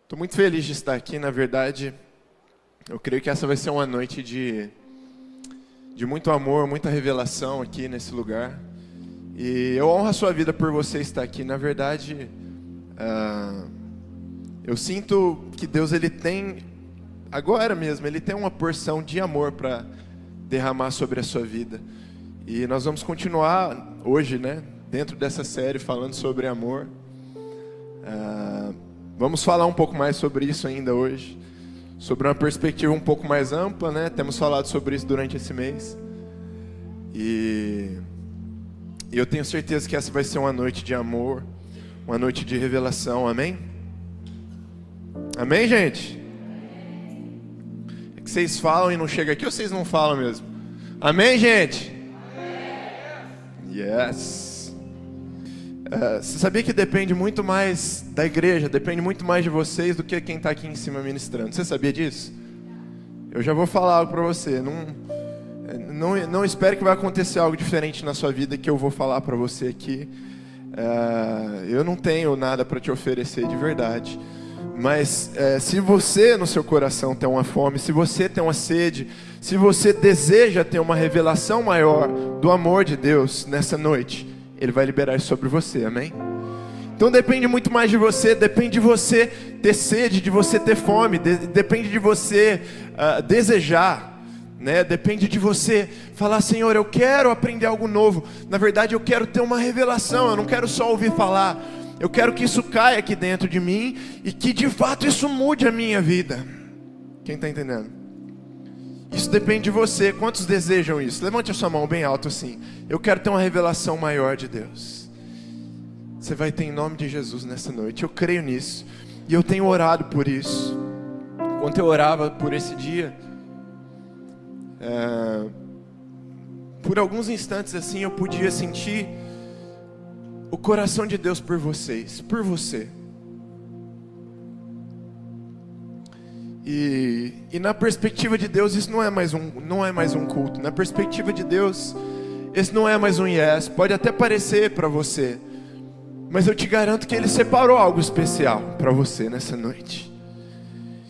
Estou muito feliz de estar aqui, na verdade. Eu creio que essa vai ser uma noite de muito amor, muita revelação aqui nesse lugar. E eu honro a sua vida por você estar aqui. Na verdade, eu sinto que Deus, Ele tem, agora mesmo, Ele tem uma porção de amor para derramar sobre a sua vida. E nós vamos continuar hoje, né, dentro dessa série, falando sobre amor. Vamos falar um pouco mais sobre isso ainda hoje, sobre uma perspectiva um pouco mais ampla, né? Temos falado sobre isso durante esse mês. E eu tenho certeza que essa vai ser uma noite de amor, uma noite de revelação, amém? Amém, gente? É que vocês falam e não chegam aqui ou vocês não falam mesmo? Amém, gente? Yes! Você sabia que depende muito mais da igreja, depende muito mais de vocês do que quem está aqui em cima ministrando? Você sabia disso? Eu já vou falar algo para você. Não espere que vai acontecer algo diferente na sua vida que eu vou falar para você aqui. Eu não tenho nada para te oferecer de verdade. Mas se você no seu coração tem uma fome, se você tem uma sede, se você deseja ter uma revelação maior do amor de Deus nessa noite, Ele vai liberar isso sobre você, amém? Então depende muito mais de você, depende de você ter sede, de você ter fome, depende de você desejar, né? Depende de você falar, Senhor, eu quero aprender algo novo. Na verdade, eu quero ter uma revelação, eu não quero só ouvir falar. Eu quero que isso caia aqui dentro de mim e que de fato isso mude a minha vida. Quem está entendendo? Isso depende de você. Quantos desejam isso? Levante a sua mão bem alto assim. Eu quero ter uma revelação maior de Deus. Você vai ter em nome de Jesus nessa noite. Eu creio nisso. E eu tenho orado por isso. Enquanto eu orava por esse dia, por alguns instantes assim, eu podia sentir o coração de Deus por vocês, por você. E na perspectiva de Deus, isso não é mais um culto. Na perspectiva de Deus, esse não é mais um yes. Pode até parecer para você, mas eu te garanto que Ele separou algo especial para você nessa noite.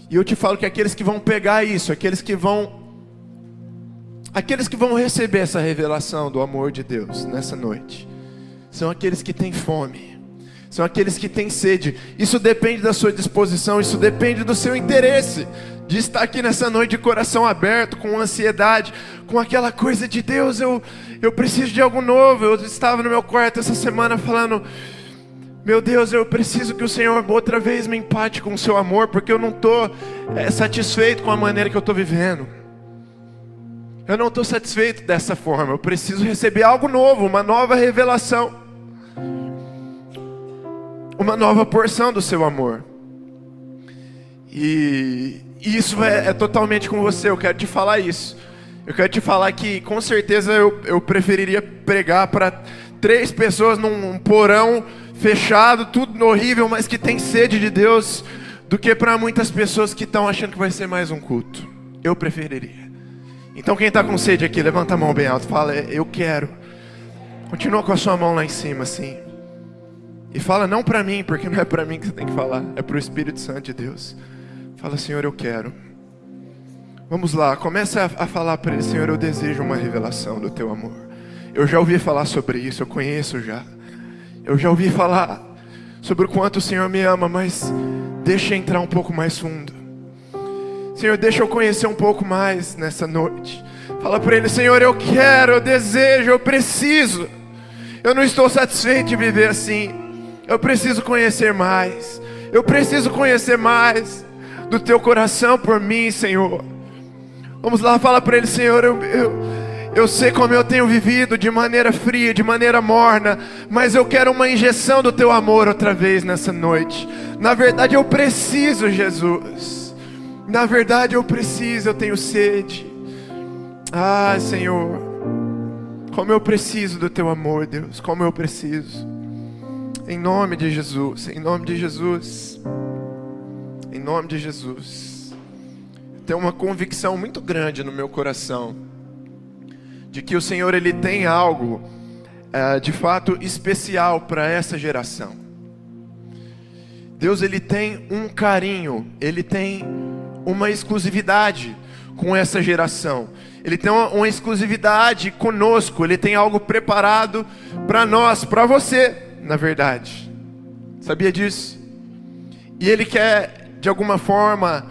E eu te falo que aqueles que vão pegar isso, aqueles que vão receber essa revelação do amor de Deus nessa noite, são aqueles que têm fome. São aqueles que têm sede. Isso depende da sua disposição. Isso depende do seu interesse de estar aqui nessa noite de coração aberto, com ansiedade, com aquela coisa de Deus, eu preciso de algo novo. Eu estava no meu quarto essa semana falando, meu Deus, eu preciso que o Senhor outra vez me empate com o seu amor, porque eu não estou satisfeito com a maneira que eu estou vivendo. Eu não estou satisfeito dessa forma. Eu preciso receber algo novo, uma nova revelação, uma nova porção do seu amor. E isso é totalmente com você. Eu quero te falar isso. Eu quero te falar que com certeza eu preferiria pregar para 3 pessoas num porão fechado, tudo horrível, mas que tem sede de Deus, do que para muitas pessoas que estão achando que vai ser mais um culto. Eu preferiria. Então quem está com sede aqui, levanta a mão bem alto, fala, eu quero. Continua com a sua mão lá em cima assim. E fala não para mim, porque não é para mim que você tem que falar, é para o Espírito Santo de Deus. Fala, Senhor, eu quero. Vamos lá, começa a falar para Ele, Senhor, eu desejo uma revelação do Teu amor. Eu já ouvi falar sobre isso, eu conheço já. Eu já ouvi falar sobre o quanto o Senhor me ama, mas deixa eu entrar um pouco mais fundo. Senhor, deixa eu conhecer um pouco mais nessa noite. Fala para Ele, Senhor, eu quero, eu desejo, eu preciso. Eu não estou satisfeito de viver assim. Eu preciso conhecer mais. Eu preciso conhecer mais do Teu coração por mim, Senhor. Vamos lá, fala para Ele, Senhor, eu sei como eu tenho vivido de maneira fria, de maneira morna, mas eu quero uma injeção do Teu amor outra vez nessa noite. Na verdade eu preciso, Jesus. Na verdade eu preciso, eu tenho sede. Ah, Senhor, como eu preciso do Teu amor, Deus, como eu preciso. Em nome de Jesus, em nome de Jesus, em nome de Jesus. Tenho uma convicção muito grande no meu coração de que o Senhor, Ele tem algo de fato especial para essa geração. Deus, ele tem um carinho, ele tem uma exclusividade com essa geração. Ele tem uma exclusividade conosco, ele tem algo preparado para nós, para você, na verdade. Sabia disso? E ele quer, de alguma forma,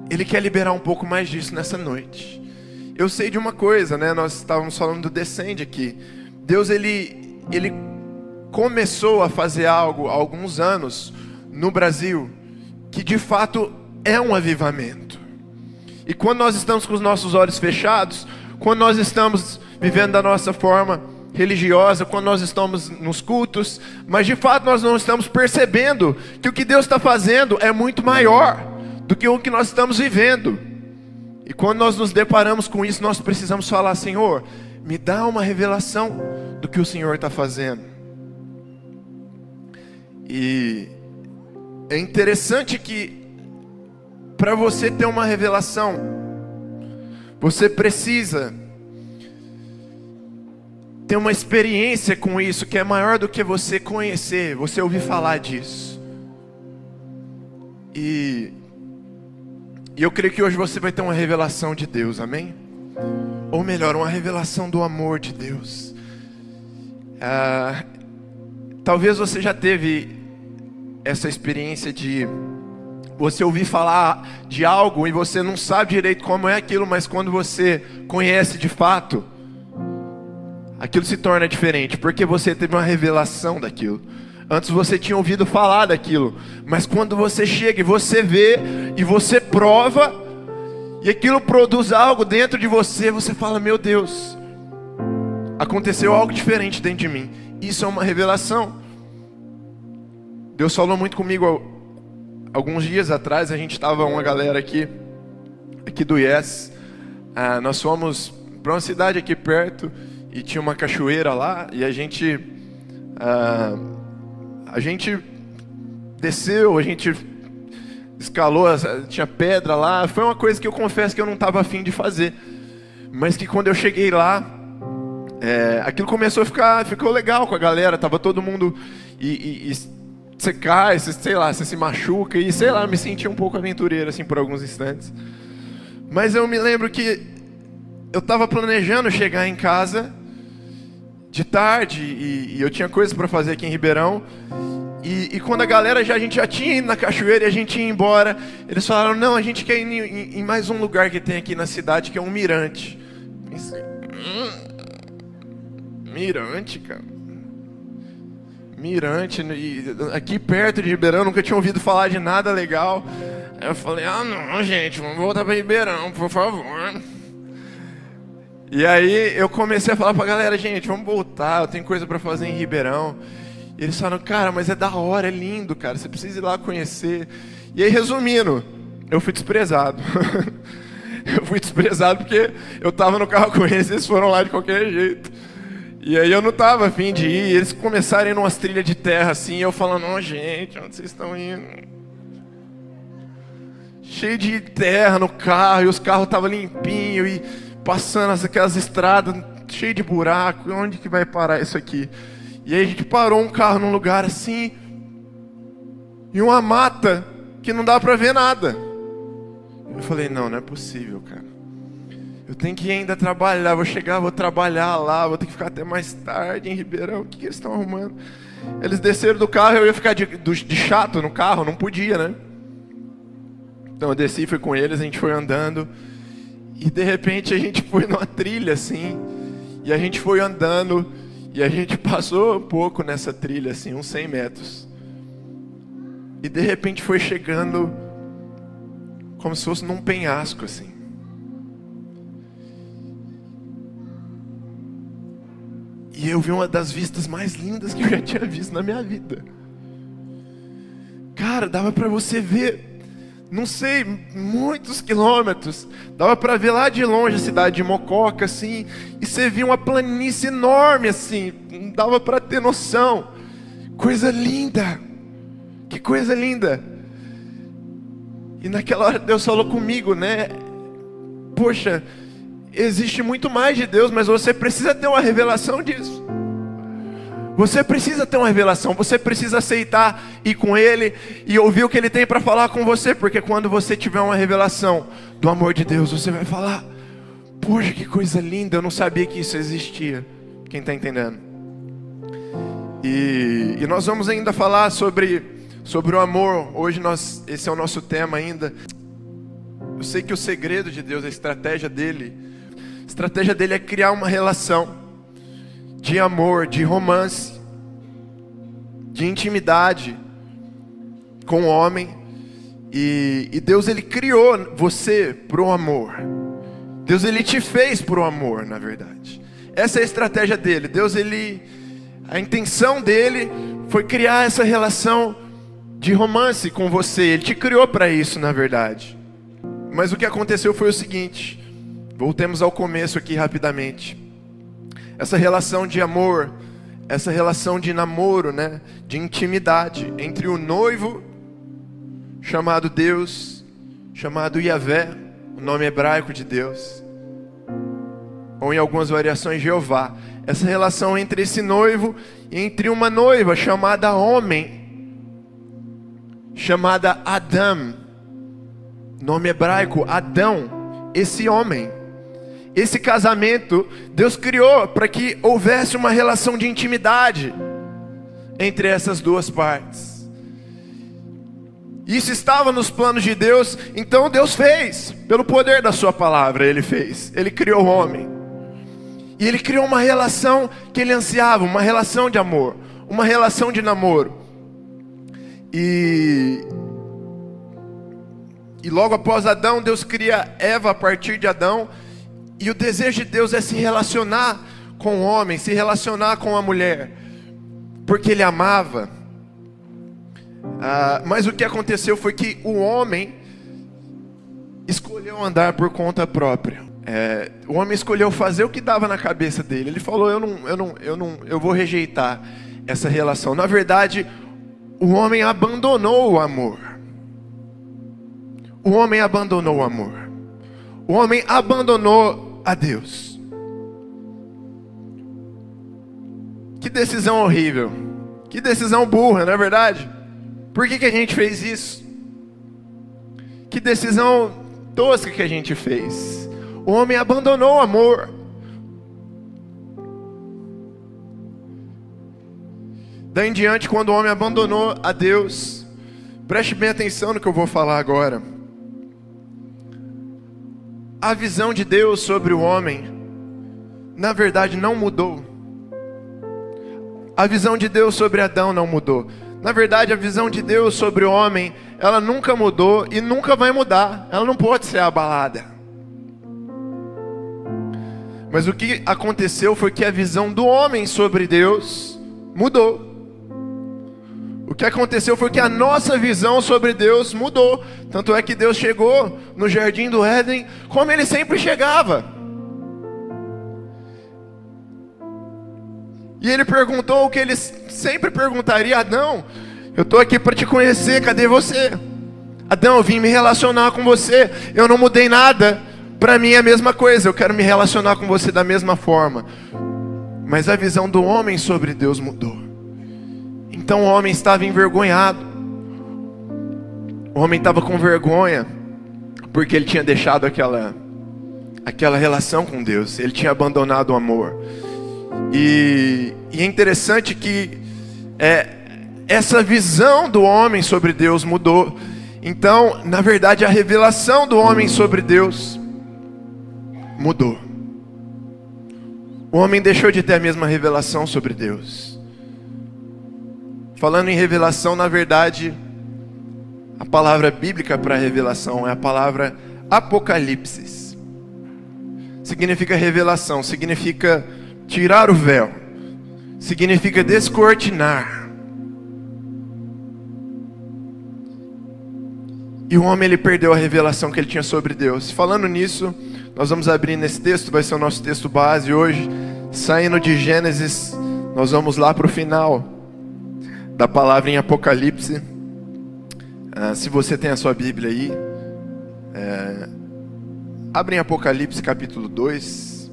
ele quer liberar um pouco mais disso nessa noite. Eu sei de uma coisa, né? Nós estávamos falando do Descende aqui. Deus, ele começou a fazer algo há alguns anos no Brasil, que de fato é um avivamento. E quando nós estamos com os nossos olhos fechados, quando nós estamos vivendo da nossa forma religiosa, quando nós estamos nos cultos, mas de fato nós não estamos percebendo que o que Deus está fazendo é muito maior do que o que nós estamos vivendo. E quando nós nos deparamos com isso, nós precisamos falar: Senhor, me dá uma revelação do que o Senhor está fazendo. E é interessante que para você ter uma revelação, você precisa ter uma experiência com isso que é maior do que você conhecer, você ouvir falar disso. E eu creio que hoje você vai ter uma revelação de Deus, amém? Ou melhor, uma revelação do amor de Deus. Talvez você já teve essa experiência de você ouvir falar de algo e você não sabe direito como é aquilo, mas quando você conhece de fato, aquilo se torna diferente, porque você teve uma revelação daquilo. Antes você tinha ouvido falar daquilo, mas quando você chega e você vê, e você prova, e aquilo produz algo dentro de você, você fala: meu Deus, aconteceu algo diferente dentro de mim. Isso é uma revelação. Deus falou muito comigo alguns dias atrás. A gente estava uma galera aqui do Yes. Nós fomos para uma cidade aqui perto e tinha uma cachoeira lá, e a gente desceu, a gente escalou, tinha pedra lá. Foi uma coisa que eu confesso que eu não estava afim de fazer, mas que quando eu cheguei lá, aquilo começou a ficou legal com a galera. Tava todo mundo, e você cai, sei lá, você se machuca, e sei lá, me senti um pouco aventureiro assim por alguns instantes. Mas eu me lembro que eu estava planejando chegar em casa de tarde, e eu tinha coisas para fazer aqui em Ribeirão. E quando a galera a gente já tinha ido na cachoeira e a gente ia embora, eles falaram: não, a gente quer ir em mais um lugar que tem aqui na cidade, que é um mirante. Pensei, mirante, cara. Mirante, aqui perto de Ribeirão, nunca tinha ouvido falar de nada legal. Aí eu falei: não, gente, vamos voltar para Ribeirão, por favor. E aí eu comecei a falar pra galera: gente, vamos voltar, eu tenho coisa para fazer em Ribeirão. E eles falaram: cara, mas é da hora, é lindo, cara, você precisa ir lá conhecer. E aí, resumindo, eu fui desprezado. Eu fui desprezado porque eu tava no carro com eles, eles foram lá de qualquer jeito. E aí eu não tava afim de ir, eles começaram a ir numas trilhas de terra assim, e eu falando: não, gente, onde vocês estão indo? Cheio de terra no carro, e os carros estavam limpinhos, e passando aquelas estradas cheias de buraco. Onde que vai parar isso aqui? E aí a gente parou um carro num lugar assim, e uma mata que não dá pra ver nada. Eu falei: não é possível, cara. Eu tenho que ainda trabalhar, vou chegar, vou trabalhar lá, vou ter que ficar até mais tarde em Ribeirão. O que eles estão arrumando? Eles desceram do carro, eu ia ficar de chato no carro, não podia, né? Então eu desci, fui com eles, a gente foi andando, e de repente a gente foi numa trilha assim, e a gente foi andando, e a gente passou um pouco nessa trilha assim, uns 100 metros. E de repente foi chegando como se fosse num penhasco assim. E eu vi uma das vistas mais lindas que eu já tinha visto na minha vida. Cara, dava pra você ver, não sei, muitos quilômetros. Dava pra ver lá de longe a cidade de Mococa, assim. E você via uma planície enorme, assim. Não dava pra ter noção. Coisa linda. Que coisa linda. E naquela hora Deus falou comigo, né? Poxa, existe muito mais de Deus, mas você precisa ter uma revelação disso. Você precisa ter uma revelação, você precisa aceitar ir com Ele e ouvir o que Ele tem para falar com você, porque quando você tiver uma revelação do amor de Deus, você vai falar: poxa, que coisa linda, eu não sabia que isso existia. Quem está entendendo? E nós vamos ainda falar sobre o amor. Hoje esse é o nosso tema ainda. Eu sei que o segredo de Deus, a estratégia dele é criar uma relação de amor, de romance, de intimidade com o homem. E Deus, Ele criou você para o amor. Deus, Ele te fez para o amor, na verdade. Essa é a estratégia dele. Deus, a intenção dele foi criar essa relação de romance com você. Ele te criou para isso, na verdade. Mas o que aconteceu foi o seguinte. Voltemos ao começo aqui rapidamente. Essa relação de amor, essa relação de namoro, né, de intimidade entre o noivo, chamado Deus, chamado Yahvé, o nome hebraico de Deus, ou em algumas variações Jeová. Essa relação entre esse noivo e entre uma noiva chamada homem, chamada Adão, nome hebraico Adão, esse homem. Esse casamento, Deus criou para que houvesse uma relação de intimidade entre essas duas partes. Isso estava nos planos de Deus, então Deus fez, pelo poder da sua palavra, Ele fez. Ele criou o homem. E Ele criou uma relação que Ele ansiava, uma relação de amor, uma relação de namoro. E logo após Adão, Deus cria Eva a partir de Adão. E o desejo de Deus é se relacionar com o homem, se relacionar com a mulher, porque Ele amava. Mas o que aconteceu foi que o homem escolheu andar por conta própria. O homem escolheu fazer o que dava na cabeça dele. Ele falou: eu vou rejeitar essa relação. Na verdade, o homem abandonou o amor. O homem abandonou o amor. O homem abandonou a Deus. Que decisão horrível. Que decisão burra, não é verdade? Por que a gente fez isso? Que decisão tosca que a gente fez. O homem abandonou o amor. Daí em diante, quando o homem abandonou a Deus, preste bem atenção no que eu vou falar agora. A visão de Deus sobre o homem, na verdade, não mudou. A visão de Deus sobre Adão não mudou. Na verdade, a visão de Deus sobre o homem, ela nunca mudou e nunca vai mudar. Ela não pode ser abalada. Mas o que aconteceu foi que a visão do homem sobre Deus mudou. O que aconteceu foi que a nossa visão sobre Deus mudou. Tanto é que Deus chegou no jardim do Éden como Ele sempre chegava. E Ele perguntou o que Ele sempre perguntaria: Adão, eu estou aqui para te conhecer, cadê você? Adão, eu vim me relacionar com você, eu não mudei nada, para mim é a mesma coisa, eu quero me relacionar com você da mesma forma. Mas a visão do homem sobre Deus mudou. Então o homem estava envergonhado. O homem estava com vergonha, porque ele tinha deixado aquela relação com Deus. Ele tinha abandonado o amor. E é interessante que essa visão do homem sobre Deus mudou. Então, na verdade, a revelação do homem sobre Deus mudou. O homem deixou de ter a mesma revelação sobre Deus. Falando em revelação, na verdade, a palavra bíblica para revelação é a palavra apocalipse. Significa revelação, significa tirar o véu, significa descortinar. E o homem, ele perdeu a revelação que ele tinha sobre Deus. Falando nisso, nós vamos abrir nesse texto, vai ser o nosso texto base hoje. Saindo de Gênesis, nós vamos lá para o final da palavra em Apocalipse. Se você tem a sua Bíblia aí, abre em Apocalipse capítulo 2.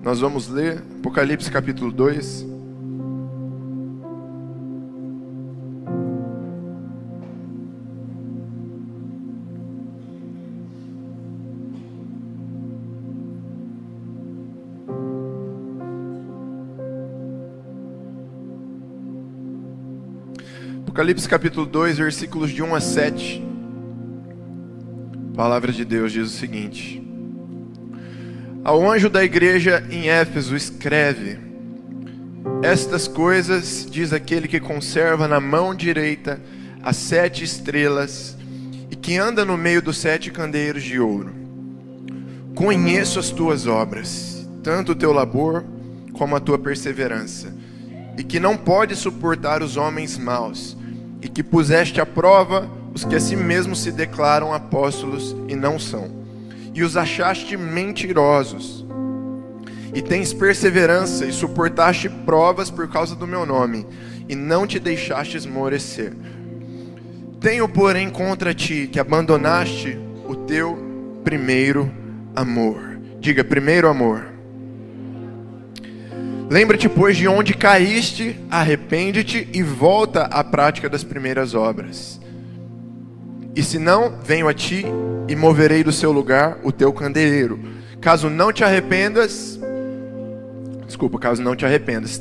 Nós vamos ler Apocalipse capítulo 2. Apocalipse capítulo 2, versículos de 1 a 7. A palavra de Deus diz o seguinte: Ao anjo da igreja em Éfeso escreve: Estas coisas diz aquele que conserva na mão direita as 7 estrelas e que anda no meio dos 7 candeeiros de ouro. Conheço as tuas obras, tanto o teu labor como a tua perseverança, e que não podes suportar os homens maus, e que puseste à prova os que a si mesmos se declaram apóstolos e não são, e os achaste mentirosos, e tens perseverança e suportaste provas por causa do meu nome, e não te deixaste esmorecer. Tenho, porém, contra ti que abandonaste o teu primeiro amor. Diga, primeiro amor. Lembra-te, pois, de onde caíste, arrepende-te e volta à prática das primeiras obras. E se não, venho a ti e moverei do seu lugar o teu candeeiro. Caso não te arrependas,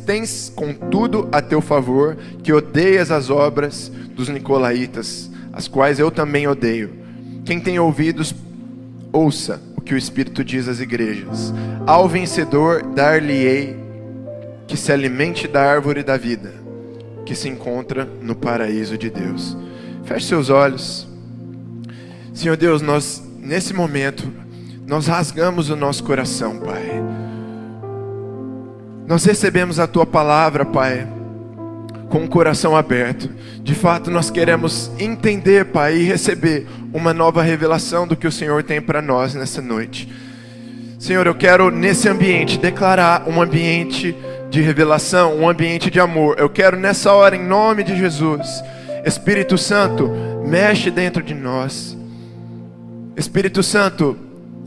tens contudo a teu favor que odeias as obras dos nicolaítas, as quais eu também odeio. Quem tem ouvidos, ouça o que o Espírito diz às igrejas. Ao vencedor dar-lhe-ei que se alimente da árvore da vida, que se encontra no paraíso de Deus. Feche seus olhos. Senhor Deus, nós, nesse momento, nós rasgamos o nosso coração, Pai. Nós recebemos a Tua palavra, Pai, com o coração aberto. De fato, nós queremos entender, Pai, e receber uma nova revelação do que o Senhor tem para nós nessa noite. Senhor, eu quero, nesse ambiente, declarar um ambiente de revelação, um ambiente de amor. Eu quero nessa hora, em nome de Jesus, Espírito Santo, mexe dentro de nós. Espírito Santo,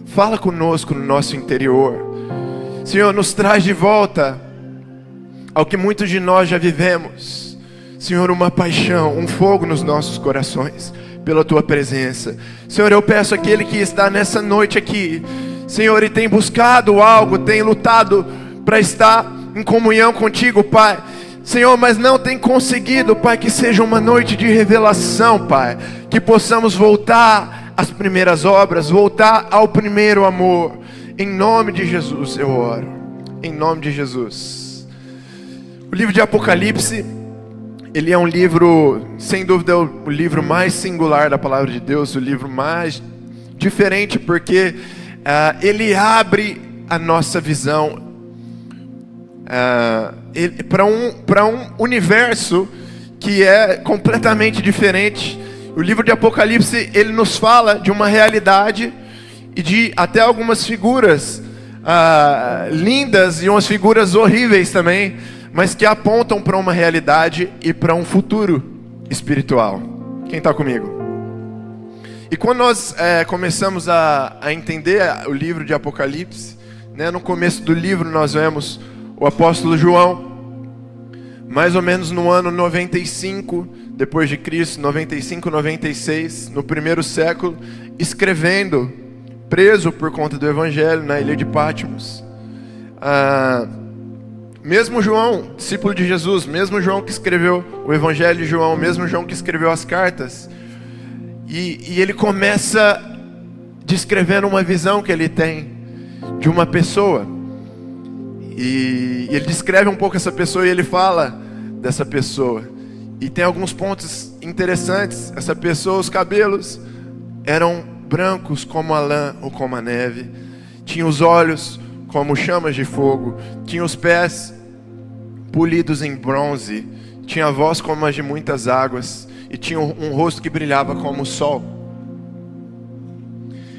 fala conosco no nosso interior. Senhor, nos traz de volta ao que muitos de nós já vivemos. Senhor, uma paixão, um fogo nos nossos corações pela Tua presença. Senhor, eu peço àquele que está nessa noite aqui, Senhor, e tem buscado algo, tem lutado para estar em comunhão contigo, Pai, Senhor, mas não tem conseguido, Pai, que seja uma noite de revelação, Pai, que possamos voltar às primeiras obras, voltar ao primeiro amor. Em nome de Jesus eu oro, em nome de Jesus. O livro de Apocalipse, ele é um livro, sem dúvida, o livro mais singular da palavra de Deus, o livro mais diferente, porque ele abre a nossa visão para um universo que é completamente diferente. O livro de Apocalipse, ele nos fala de uma realidade e de até algumas figuras lindas e umas figuras horríveis também, mas que apontam para uma realidade e para um futuro espiritual. Quem está comigo? E quando nós começamos a entender o livro de Apocalipse, né, no começo do livro nós vemos o apóstolo João, mais ou menos no ano 95 depois de Cristo, 95, 96, no primeiro século, escrevendo, preso por conta do evangelho na ilha de Patmos. Mesmo João, discípulo de Jesus, mesmo João que escreveu o evangelho de João, mesmo João que escreveu as cartas, e ele começa descrevendo uma visão que ele tem de uma pessoa. E ele descreve um pouco essa pessoa e ele fala dessa pessoa. E tem alguns pontos interessantes. Essa pessoa, os cabelos eram brancos como a lã ou como a neve. Tinha os olhos como chamas de fogo. Tinha os pés polidos em bronze. Tinha a voz como a de muitas águas. E tinha um rosto que brilhava como o sol.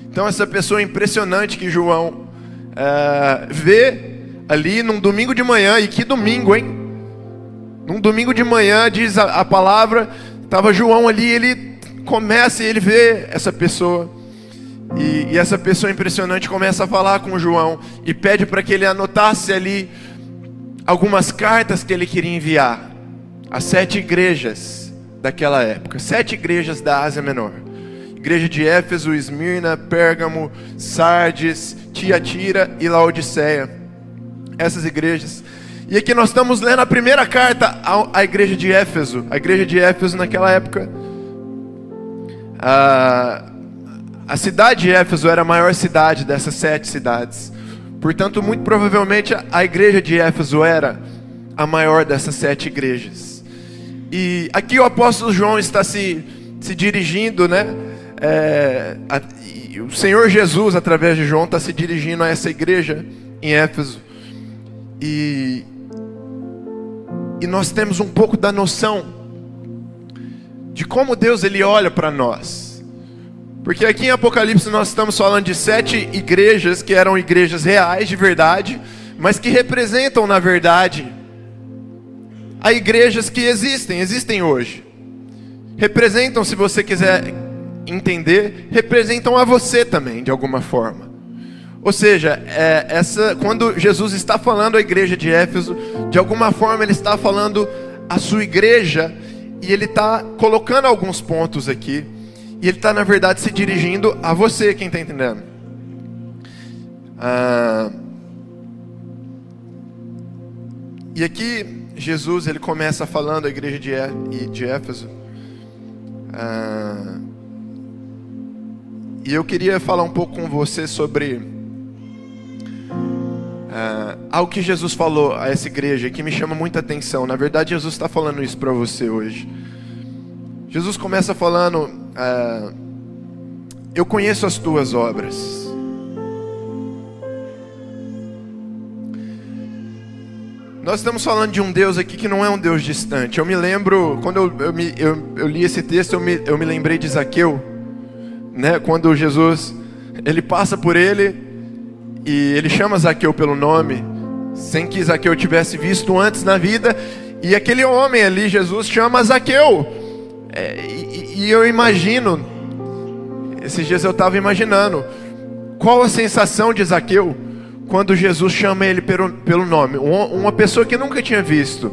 Então essa pessoa impressionante que João vê ali num domingo de manhã. E que domingo, hein? Num domingo de manhã, diz a palavra, estava João ali, ele começa e ele vê essa pessoa. E essa pessoa impressionante começa a falar com João e pede para que ele anotasse ali algumas cartas que ele queria enviar às 7 igrejas daquela época, 7 igrejas da Ásia Menor. Igreja de Éfeso, Esmirna, Pérgamo, Sardes, Tiatira e Laodiceia. Essas igrejas. E aqui nós estamos lendo a primeira carta à igreja de Éfeso. A igreja de Éfeso naquela época, a cidade de Éfeso era a maior cidade dessas 7 cidades. Portanto, muito provavelmente a igreja de Éfeso era a maior dessas 7 igrejas. E aqui o apóstolo João está se dirigindo, né? O Senhor Jesus, através de João, está se dirigindo a essa igreja em Éfeso. E nós temos um pouco da noção de como Deus ele olha para nós. Porque aqui em Apocalipse nós estamos falando de 7 igrejas que eram igrejas reais, de verdade, mas que representam, na verdade, a igrejas que existem hoje. Representam, se você quiser entender, representam a você também, de alguma forma. Ou seja, quando Jesus está falando à igreja de Éfeso, de alguma forma ele está falando à sua igreja, e ele está colocando alguns pontos aqui, e ele está na verdade se dirigindo a você, quem está entendendo? E aqui Jesus ele começa falando à igreja de Éfeso, e eu queria falar um pouco com você sobre algo que Jesus falou a essa igreja que me chama muita atenção. Na verdade, Jesus está falando isso para você hoje. Jesus começa falando: eu conheço as tuas obras. Nós estamos falando de um Deus aqui que não é um Deus distante. Eu me lembro, quando eu li esse texto, eu me lembrei de Zaqueu, né? Quando Jesus ele passa por ele e ele chama Zaqueu pelo nome, sem que Zaqueu tivesse visto antes na vida. E aquele homem ali, Jesus chama Zaqueu. E eu imagino, esses dias eu estava imaginando, qual a sensação de Zaqueu quando Jesus chama ele pelo nome. Uma pessoa que nunca tinha visto.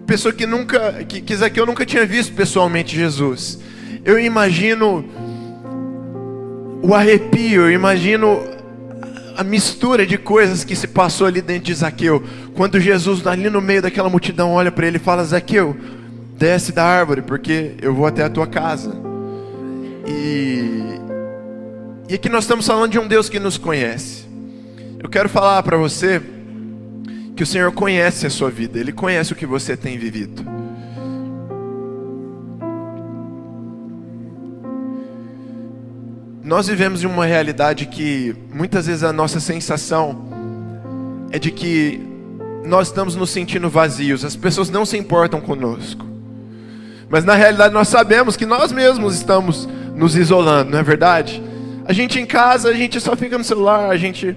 Pessoa que Zaqueu nunca tinha visto pessoalmente Jesus. Eu imagino o arrepio, eu imagino a mistura de coisas que se passou ali dentro de Zaqueu. Quando Jesus, ali no meio daquela multidão, olha para ele e fala: Zaqueu, desce da árvore, porque eu vou até a tua casa. E aqui nós estamos falando de um Deus que nos conhece. Eu quero falar para você que o Senhor conhece a sua vida. Ele conhece o que você tem vivido. Nós vivemos em uma realidade que muitas vezes a nossa sensação é de que nós estamos nos sentindo vazios. As pessoas não se importam conosco. Mas na realidade nós sabemos que nós mesmos estamos nos isolando, não é verdade? A gente em casa, a gente só fica no celular, a gente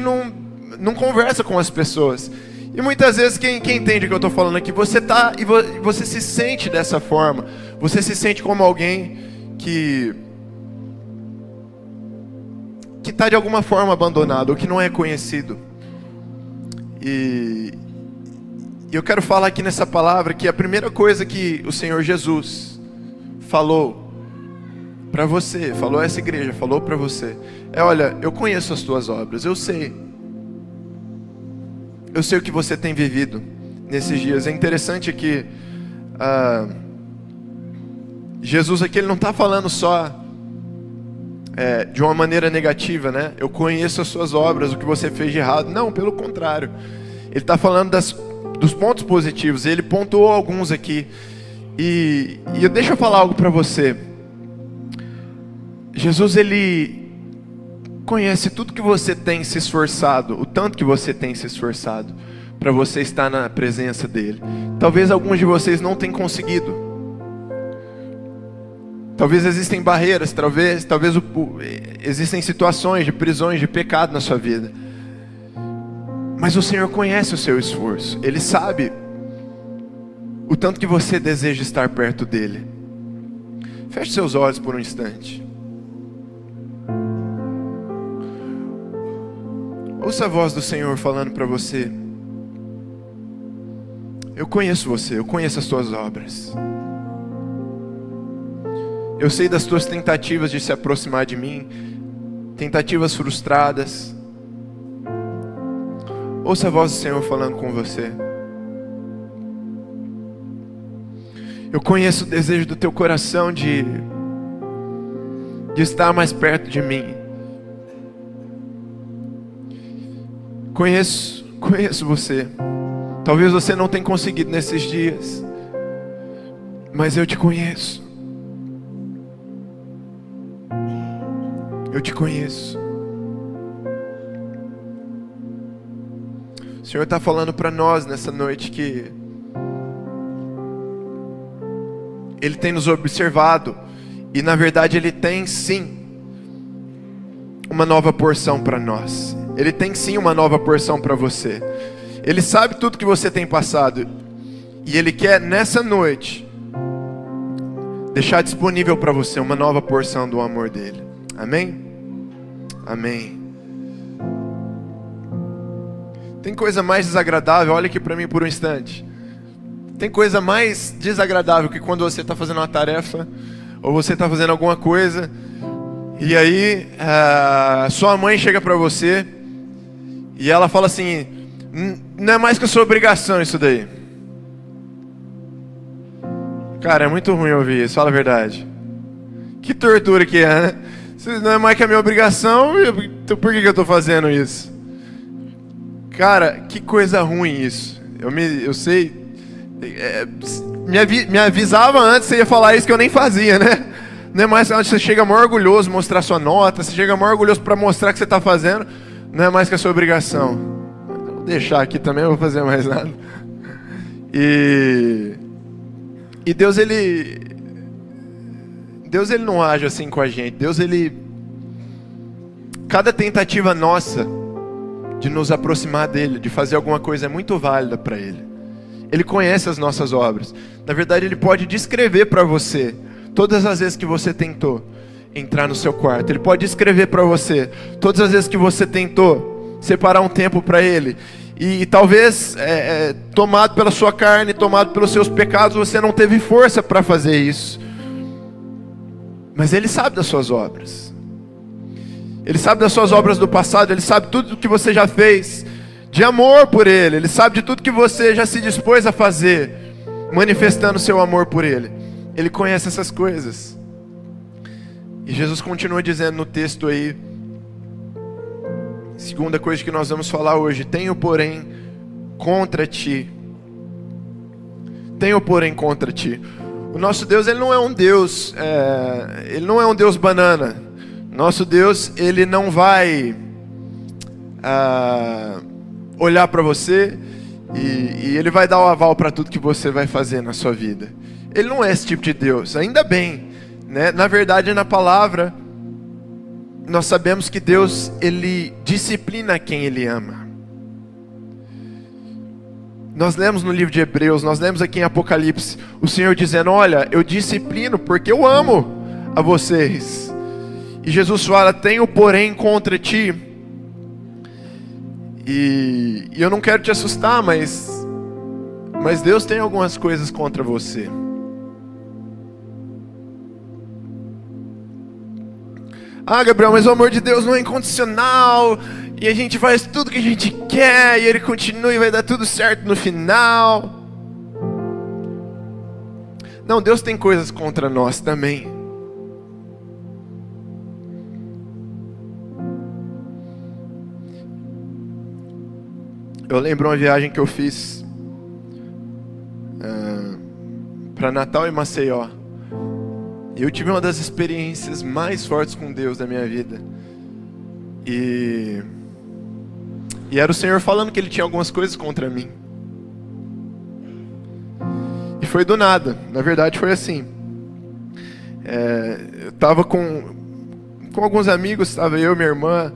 não conversa com as pessoas. E muitas vezes quem entende o que eu estou falando aqui, você se sente dessa forma. Você se sente como alguém que está de alguma forma abandonado, ou que não é conhecido. E eu quero falar aqui nessa palavra que a primeira coisa que o Senhor Jesus falou para você, falou a essa igreja, falou para você, olha, eu conheço as tuas obras, eu sei o que você tem vivido nesses dias. É interessante que Jesus aqui ele não está falando só de uma maneira negativa, né? Eu conheço as suas obras, o que você fez de errado. Não, pelo contrário. Ele está falando dos pontos positivos. Ele pontuou alguns aqui. E deixa eu falar algo para você. Jesus, ele conhece tudo que você tem se esforçado, o tanto que você tem se esforçado para você estar na presença dele. Talvez alguns de vocês não tenham conseguido. Talvez existem barreiras, talvez existem situações de prisões, de pecado na sua vida. Mas o Senhor conhece o seu esforço. Ele sabe o tanto que você deseja estar perto dele. Feche seus olhos por um instante. Ouça a voz do Senhor falando para você. Eu conheço você, eu conheço as tuas obras. Eu sei das tuas tentativas de se aproximar de mim, tentativas frustradas. Ouça a voz do Senhor falando com você. Eu conheço o desejo do teu coração de estar mais perto de mim. Conheço você. Talvez você não tenha conseguido nesses dias, mas eu te conheço. Eu te conheço. O Senhor está falando para nós nessa noite que Ele tem nos observado e na verdade Ele tem sim uma nova porção para nós. Ele tem sim uma nova porção para você. Ele sabe tudo que você tem passado e Ele quer nessa noite deixar disponível para você uma nova porção do amor dEle. Amém? Amém. Tem coisa mais desagradável, olha aqui para mim por um instante. Tem coisa mais desagradável que quando você está fazendo uma tarefa ou você está fazendo alguma coisa e aí sua mãe chega para você e ela fala assim: não é mais que a sua obrigação isso daí. Cara, é muito ruim ouvir isso, fala a verdade. Que tortura que é, né? Se não é mais que a minha obrigação, então por que eu estou fazendo isso? Cara, que coisa ruim isso. Eu sei. Me avisava antes, você ia falar isso que eu nem fazia, né? Não é mais onde você chega mais orgulhoso mostrar sua nota, você chega mais orgulhoso para mostrar que você está fazendo, não é mais que a sua obrigação. Vou deixar aqui também, não vou fazer mais nada. E Deus ele não age assim com a gente. Deus cada tentativa nossa de nos aproximar dele, de fazer alguma coisa é muito válida para ele. Ele conhece as nossas obras. Na verdade, Ele pode descrever para você todas as vezes que você tentou entrar no seu quarto. Ele pode descrever para você todas as vezes que você tentou separar um tempo para Ele. E talvez, tomado pela sua carne, tomado pelos seus pecados, você não teve força para fazer isso. Mas Ele sabe das suas obras. Ele sabe das suas obras do passado. Ele sabe tudo o que você já fez de amor por Ele. Ele sabe de tudo que você já se dispôs a fazer, manifestando seu amor por Ele. Ele conhece essas coisas. E Jesus continua dizendo no texto aí, segunda coisa que nós vamos falar hoje: tenho porém contra ti. Tenho porém contra ti. O nosso Deus, Ele não é um Deus, Ele não é um Deus banana. Nosso Deus, Ele não vai olhar para você e Ele vai dar o aval para tudo que você vai fazer na sua vida. Ele não é esse tipo de Deus, ainda bem, né? Na verdade, na palavra, nós sabemos que Deus, Ele disciplina quem Ele ama. Nós lemos no livro de Hebreus, nós lemos aqui em Apocalipse, o Senhor dizendo: olha, eu disciplino porque eu amo a vocês. E Jesus fala: tenho porém contra ti. E eu não quero te assustar, mas Deus tem algumas coisas contra você. Ah, Gabriel, mas o amor de Deus não é incondicional, e a gente faz tudo que a gente quer, e Ele continua e vai dar tudo certo no final. Não, Deus tem coisas contra nós também. Eu lembro uma viagem que eu fiz para Natal e Maceió. E eu tive uma das experiências mais fortes com Deus da minha vida. E era o Senhor falando que Ele tinha algumas coisas contra mim. E foi do nada. Na verdade foi assim. Eu estava com alguns amigos, estava eu, minha irmã,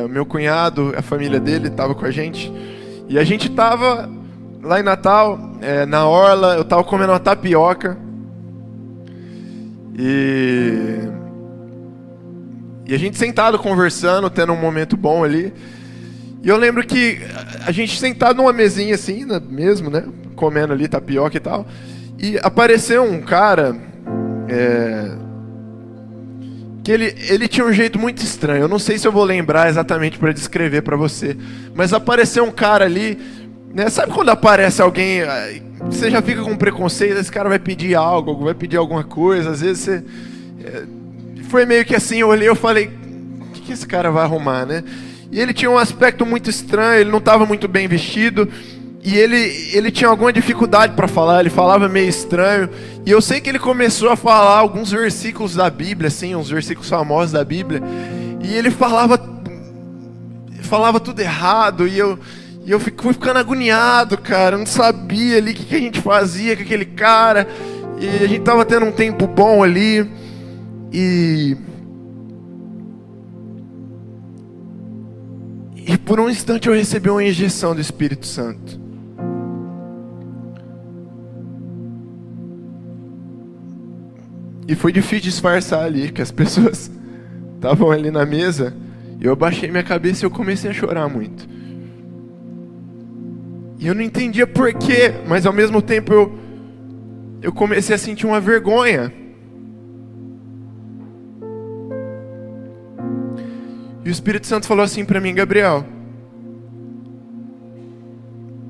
o meu cunhado, a família dele estava com a gente. E a gente estava lá em Natal, na orla, eu estava comendo uma tapioca. E a gente sentado conversando, tendo um momento bom ali. E eu lembro que a gente sentado numa mesinha assim, mesmo, né? Comendo ali tapioca e tal. E apareceu um cara... que ele tinha um jeito muito estranho. Eu não sei se eu vou lembrar exatamente para descrever para você. Mas apareceu um cara ali, né? Sabe quando aparece alguém, você já fica com preconceito, esse cara vai pedir algo, vai pedir alguma coisa, às vezes você... foi meio que assim, eu olhei e falei, o que esse cara vai arrumar, né? E ele tinha um aspecto muito estranho, ele não estava muito bem vestido, e ele tinha alguma dificuldade para falar, ele falava meio estranho. E eu sei que ele começou a falar alguns versículos da Bíblia, assim, uns versículos famosos da Bíblia, e ele falava tudo errado, e eu fui ficando agoniado, cara, eu não sabia ali o que a gente fazia com aquele cara, e a gente tava tendo um tempo bom ali, e por um instante eu recebi uma injeção do Espírito Santo. E foi difícil disfarçar ali, que as pessoas estavam ali na mesa. E eu baixei minha cabeça e eu comecei a chorar muito. E eu não entendia porquê, mas ao mesmo tempo eu comecei a sentir uma vergonha. E o Espírito Santo falou assim para mim, Gabriel,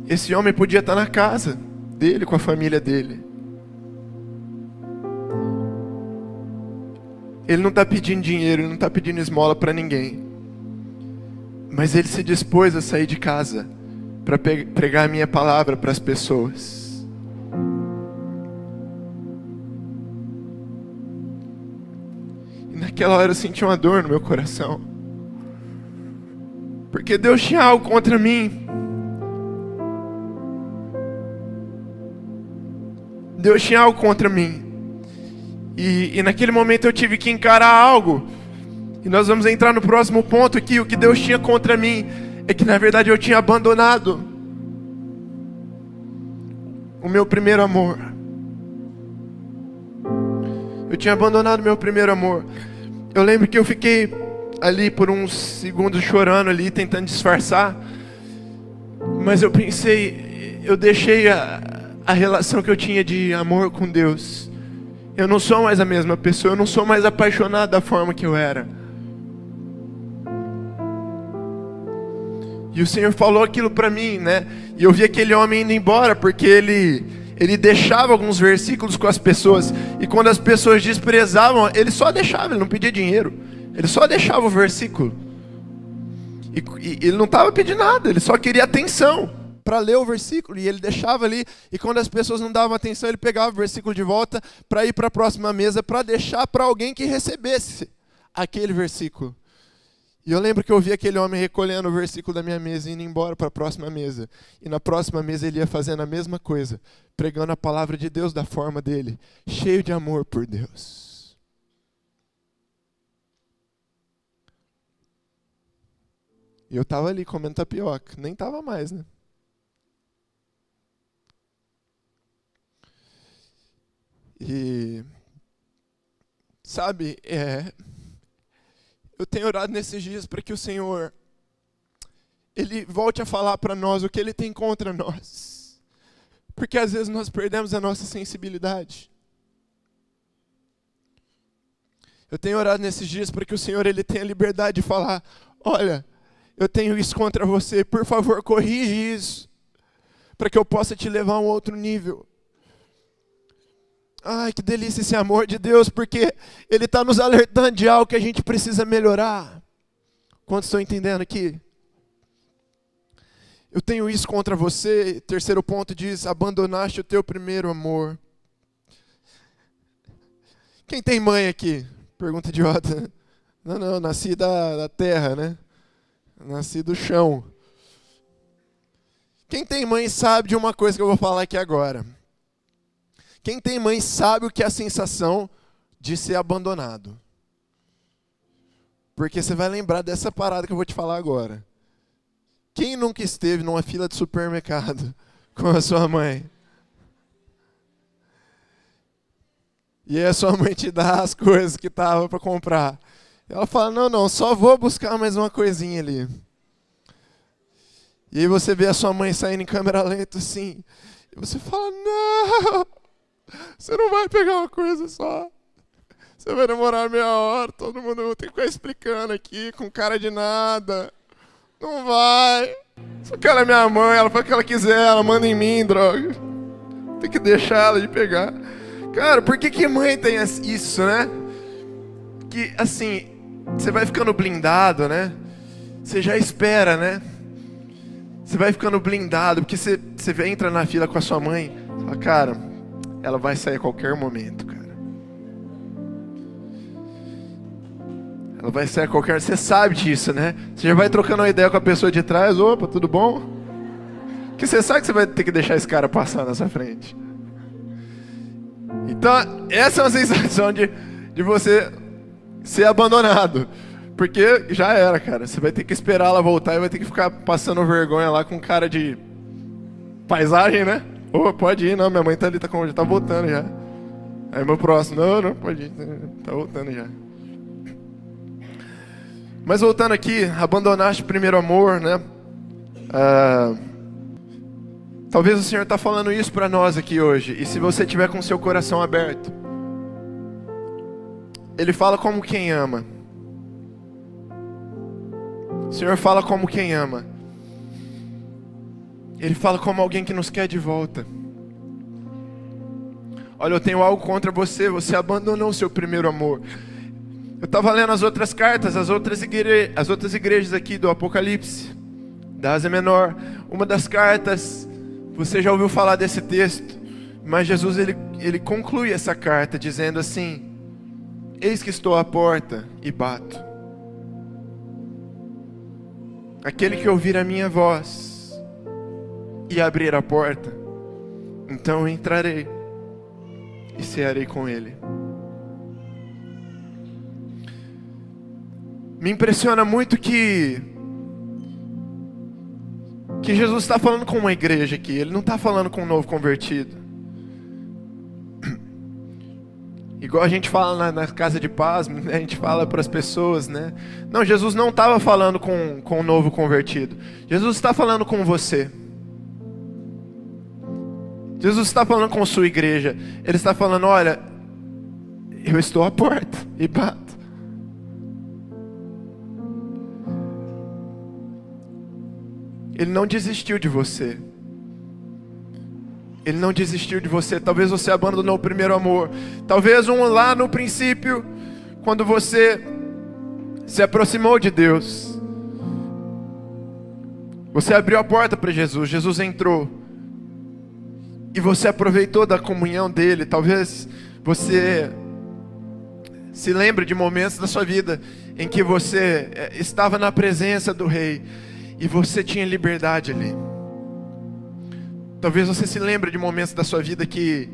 esse homem podia estar na casa dele, com a família dele. Ele não está pedindo dinheiro, ele não está pedindo esmola para ninguém. Mas ele se dispôs a sair de casa para pregar a minha palavra para as pessoas. E naquela hora eu senti uma dor no meu coração. Porque Deus tinha algo contra mim. Deus tinha algo contra mim. E naquele momento eu tive que encarar algo. E nós vamos entrar no próximo ponto aqui. O que Deus tinha contra mim é que na verdade eu tinha abandonado o meu primeiro amor. Eu tinha abandonado o meu primeiro amor. Eu lembro que eu fiquei ali por uns segundos chorando ali, tentando disfarçar. Mas eu pensei, eu deixei a relação que eu tinha de amor com Deus. Eu não sou mais a mesma pessoa, eu não sou mais apaixonado da forma que eu era. E o Senhor falou aquilo para mim, né? E eu vi aquele homem indo embora, porque ele deixava alguns versículos com as pessoas. E quando as pessoas desprezavam, ele só deixava, ele não pedia dinheiro. Ele só deixava o versículo. E ele não estava pedindo nada, ele só queria atenção para ler o versículo, e ele deixava ali, e quando as pessoas não davam atenção, ele pegava o versículo de volta para ir para a próxima mesa, para deixar para alguém que recebesse aquele versículo. E eu lembro que eu vi aquele homem recolhendo o versículo da minha mesa e indo embora para a próxima mesa. E na próxima mesa ele ia fazendo a mesma coisa, pregando a palavra de Deus da forma dele, cheio de amor por Deus. E eu estava ali comendo tapioca, nem estava mais, né? E, sabe, eu tenho orado nesses dias para que o Senhor, Ele volte a falar para nós o que Ele tem contra nós. Porque às vezes nós perdemos a nossa sensibilidade. Eu tenho orado nesses dias para que o Senhor, Ele tenha liberdade de falar, olha, eu tenho isso contra você, por favor, corrige isso, para que eu possa te levar a um outro nível. Ai, que delícia esse amor de Deus, porque Ele está nos alertando de algo que a gente precisa melhorar. Quantos estão entendendo aqui? Eu tenho isso contra você. Terceiro ponto diz, abandonaste o teu primeiro amor. Quem tem mãe aqui? Pergunta idiota. Não, nasci da terra, né? Nasci do chão. Quem tem mãe sabe de uma coisa que eu vou falar aqui agora. Quem tem mãe sabe o que é a sensação de ser abandonado. Porque você vai lembrar dessa parada que eu vou te falar agora. Quem nunca esteve numa fila de supermercado com a sua mãe? E aí a sua mãe te dá as coisas que tava para comprar. Ela fala, não, só vou buscar mais uma coisinha ali. E aí você vê a sua mãe saindo em câmera lenta assim. E você fala, não, você não vai pegar uma coisa só. Você vai demorar meia hora, todo mundo vai ter que ficar explicando aqui com cara de nada. Não vai. Só que ela é minha mãe, ela faz o que ela quiser, ela manda em mim, droga. Tem que deixar ela de pegar. Cara, por que mãe tem isso, né? Que, assim, você vai ficando blindado, né? Você já espera, né? Você vai ficando blindado, porque você entra na fila com a sua mãe, fala, cara, ela vai sair a qualquer momento, cara. Ela vai sair a qualquer... Você sabe disso, né? Você já vai trocando uma ideia com a pessoa de trás, opa, tudo bom? Porque você sabe que você vai ter que deixar esse cara passar na sua frente. Então, essa é uma sensação de você ser abandonado. Porque já era, cara. Você vai ter que esperar ela voltar e vai ter que ficar passando vergonha lá com cara de paisagem, né? Ô, pode ir, não, minha mãe tá ali, já tá voltando já. Aí meu próximo, não, pode ir, tá voltando já. Mas voltando aqui, abandonaste o primeiro amor, né? Talvez o Senhor está falando isso para nós aqui hoje. E se você tiver com seu coração aberto, Ele fala como quem ama. O Senhor fala como quem ama. Ele fala como alguém que nos quer de volta. Olha, eu tenho algo contra você. Você abandonou o seu primeiro amor. Eu estava lendo as outras cartas, as outras igrejas aqui do Apocalipse, da Ásia Menor. Uma das cartas, você já ouviu falar desse texto, mas Jesus ele conclui essa carta dizendo assim: eis que estou à porta e bato. Aquele que ouvir a minha voz e abrir a porta, então eu entrarei e cearei com ele. Me impressiona muito que Jesus está falando com uma igreja aqui. Ele não está falando com um novo convertido. Igual a gente fala na casa de paz, a gente fala para as pessoas, né? Não, Jesus não estava falando com um novo convertido. Jesus está falando com você. Jesus está falando com sua igreja. Ele está falando, olha, eu estou à porta e bato. Ele não desistiu de você. Ele não desistiu de você. Talvez você abandonou o primeiro amor. Talvez lá no princípio, quando você se aproximou de Deus, você abriu a porta para Jesus. Jesus entrou. E você aproveitou da comunhão dele. Talvez você se lembre de momentos da sua vida em que você estava na presença do Rei e você tinha liberdade ali. Talvez você se lembre de momentos da sua vida que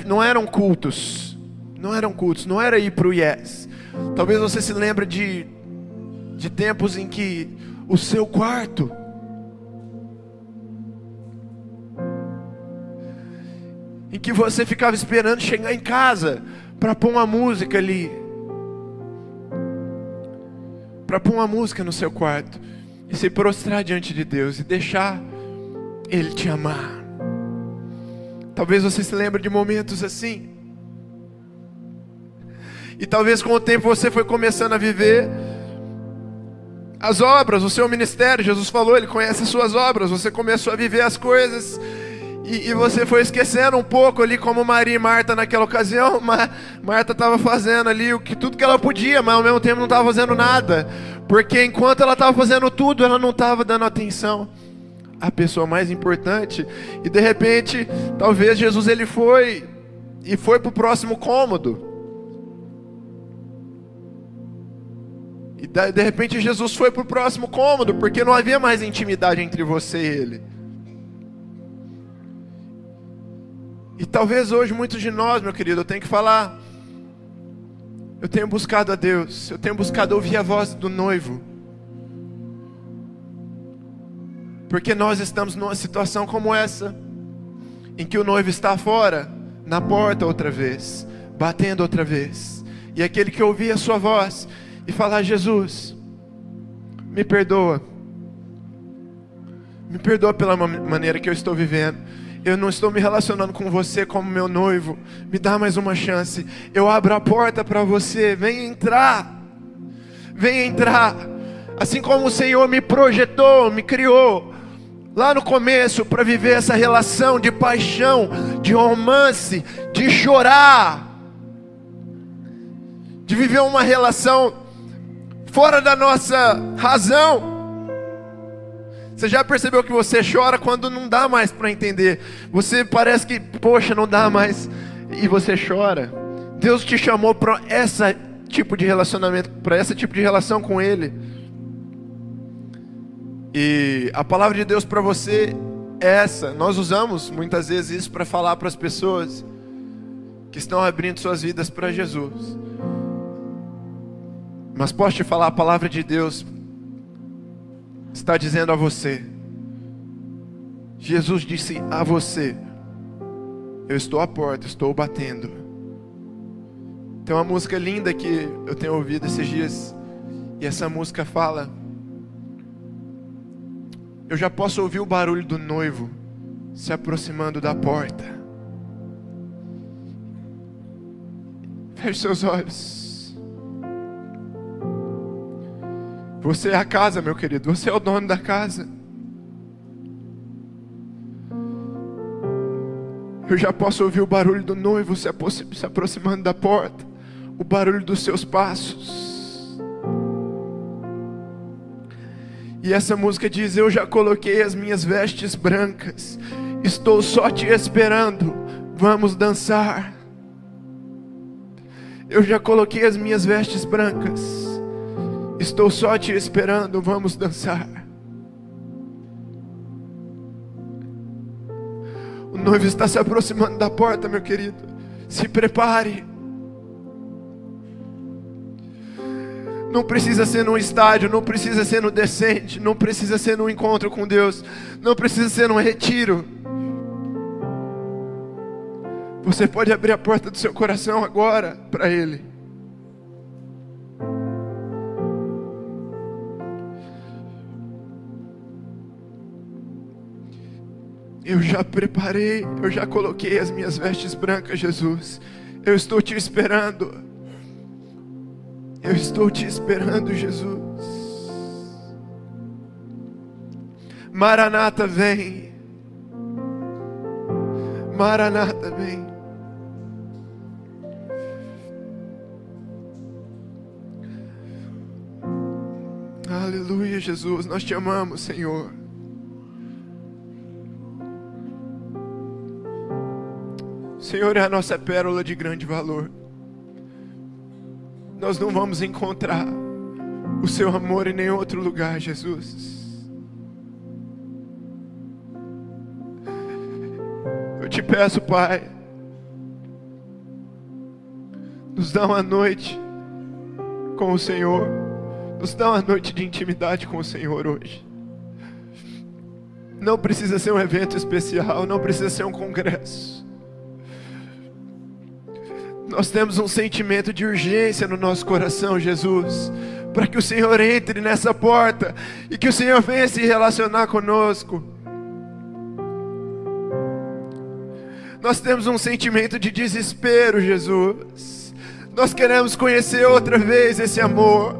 não eram cultos, não era ir para o Yes. Talvez você se lembre de tempos em que o seu quarto em que você ficava esperando chegar em casa para pôr uma música ali, para pôr uma música no seu quarto e se prostrar diante de Deus e deixar Ele te amar. Talvez você se lembre de momentos assim. E talvez com o tempo você foi começando a viver as obras, o seu ministério. Jesus falou, Ele conhece as suas obras. Você começou a viver as coisas e você foi esquecendo um pouco ali, como Maria e Marta naquela ocasião. Marta estava fazendo ali tudo que ela podia, mas ao mesmo tempo não estava fazendo nada, porque enquanto ela estava fazendo tudo, ela não estava dando atenção à pessoa mais importante. E de repente, talvez Jesus ele foi para o próximo cômodo. E de repente Jesus foi para o próximo cômodo, porque não havia mais intimidade entre você e Ele. E talvez hoje muitos de nós, meu querido, eu tenho que falar, eu tenho buscado a Deus, eu tenho buscado ouvir a voz do noivo, porque nós estamos numa situação como essa, em que o noivo está fora, na porta outra vez, batendo outra vez. E aquele que ouvir a sua voz e falar: Jesus, me perdoa pela maneira que eu estou vivendo, eu não estou me relacionando com você como meu noivo, me dá mais uma chance, eu abro a porta para você, vem entrar, assim como o Senhor me projetou, me criou lá no começo para viver essa relação de paixão, de romance, de chorar, de viver uma relação fora da nossa razão. Você já percebeu que você chora quando não dá mais para entender? Você parece que, poxa, não dá mais, e você chora. Deus te chamou para esse tipo de relacionamento, para esse tipo de relação com Ele. E a palavra de Deus para você é essa. Nós usamos muitas vezes isso para falar para as pessoas que estão abrindo suas vidas para Jesus. Mas posso te falar, a palavra de Deus está dizendo a você, Jesus disse a você: eu estou à porta, estou batendo. Tem uma música linda que eu tenho ouvido esses dias, e essa música fala: eu já posso ouvir o barulho do noivo se aproximando da porta. Feche seus olhos. Você é a casa, meu querido. Você é o dono da casa. Eu já posso ouvir o barulho do noivo se aproximando da porta. O barulho dos seus passos. E essa música diz: eu já coloquei as minhas vestes brancas. Estou só te esperando. Vamos dançar. Eu já coloquei as minhas vestes brancas. Estou só te esperando, vamos dançar. O noivo está se aproximando da porta, meu querido. Se prepare. Não precisa ser num estádio, não precisa ser no Descende, não precisa ser num encontro com Deus, não precisa ser num retiro. Você pode abrir a porta do seu coração agora para Ele. Eu já preparei, eu já coloquei as minhas vestes brancas, Jesus. Eu estou te esperando. Eu estou te esperando, Jesus. Maranata, vem. Maranata, vem. Aleluia, Jesus. Nós te amamos, Senhor. O Senhor é a nossa pérola de grande valor. Nós não vamos encontrar o seu amor em nenhum outro lugar, Jesus. Eu te peço, Pai, nos dá uma noite com o Senhor. Nos dá uma noite de intimidade com o Senhor hoje. Não precisa ser um evento especial, não precisa ser um congresso. Nós temos um sentimento de urgência no nosso coração, Jesus, para que o Senhor entre nessa porta e que o Senhor venha se relacionar conosco. Nós temos um sentimento de desespero, Jesus. Nós queremos conhecer outra vez esse amor.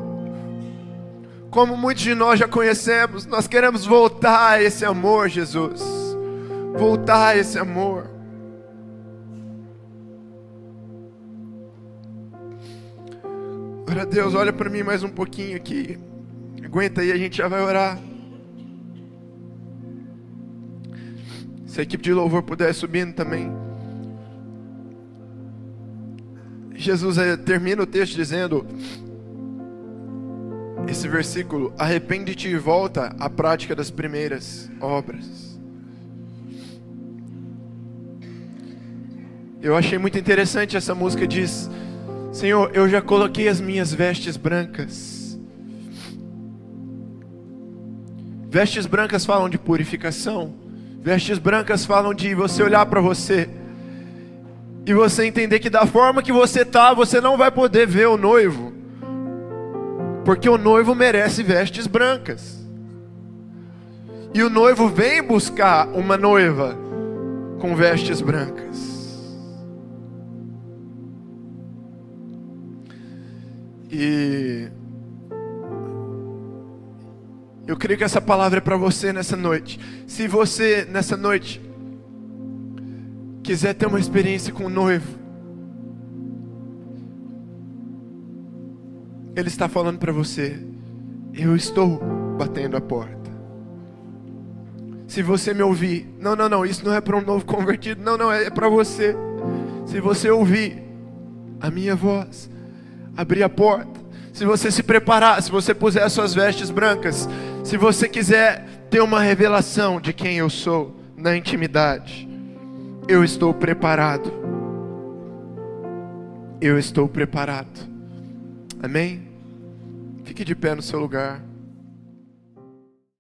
Como muitos de nós já conhecemos, nós queremos voltar a esse amor, Jesus. Voltar a esse amor. Glória a Deus, olha para mim mais um pouquinho aqui. Aguenta aí, a gente já vai orar. Se a equipe de louvor puder subindo também. Jesus termina o texto dizendo, esse versículo: arrepende-te e volta à prática das primeiras obras. Eu achei muito interessante essa música, diz: Senhor, eu já coloquei as minhas vestes brancas. Vestes brancas falam de purificação. Vestes brancas falam de você olhar para você E você entender que da forma que você está, você não vai poder ver o noivo. Porque o noivo merece vestes brancas. E o noivo vem buscar uma noiva com vestes brancas. E eu creio que essa palavra é para você nessa noite. Se você, nessa noite, quiser ter uma experiência com o noivo, Ele está falando para você: eu estou batendo a porta. Se você me ouvir, não, isso não é para um novo convertido, não, é para você. Se você ouvir a minha voz, abrir a porta, se você se preparar, se você puser as suas vestes brancas, se você quiser ter uma revelação de quem eu sou na intimidade, eu estou preparado. Eu estou preparado. Amém? Fique de pé no seu lugar.